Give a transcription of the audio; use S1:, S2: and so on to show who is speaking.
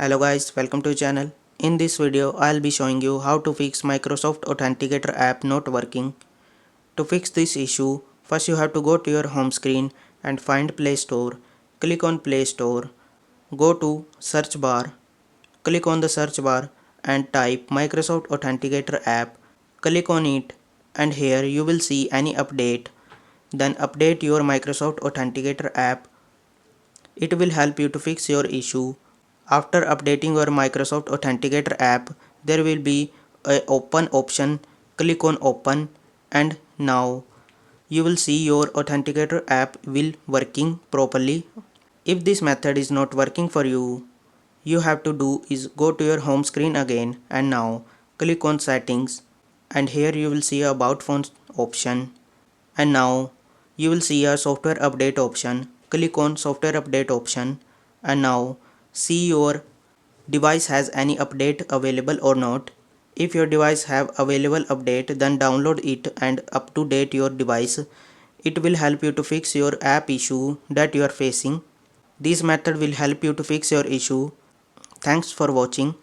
S1: Hello guys, welcome to channel. In this video, I'll be showing you how to fix Microsoft Authenticator app not working. To fix this issue, first you have to go to your home screen and find Play Store. Click on Play Store. Go to search bar. Click on the search bar and type Microsoft Authenticator app. Click on it and here you will see any update. Then update your Microsoft Authenticator app. It will help you to fix your issue. After updating your Microsoft Authenticator app, there will be a open option. Click on open and now you will see your Authenticator app will working properly. If this method is not working for you, you have to do is go to your home screen again and now click on settings and here you will see about phone option and now you will see a software update option. Click on software update option and now see your device has any update available or not. If your device have available update, then download it and up to date your device. It will help you to fix your app issue that you are facing. This method will help you to fix your issue. Thanks for watching.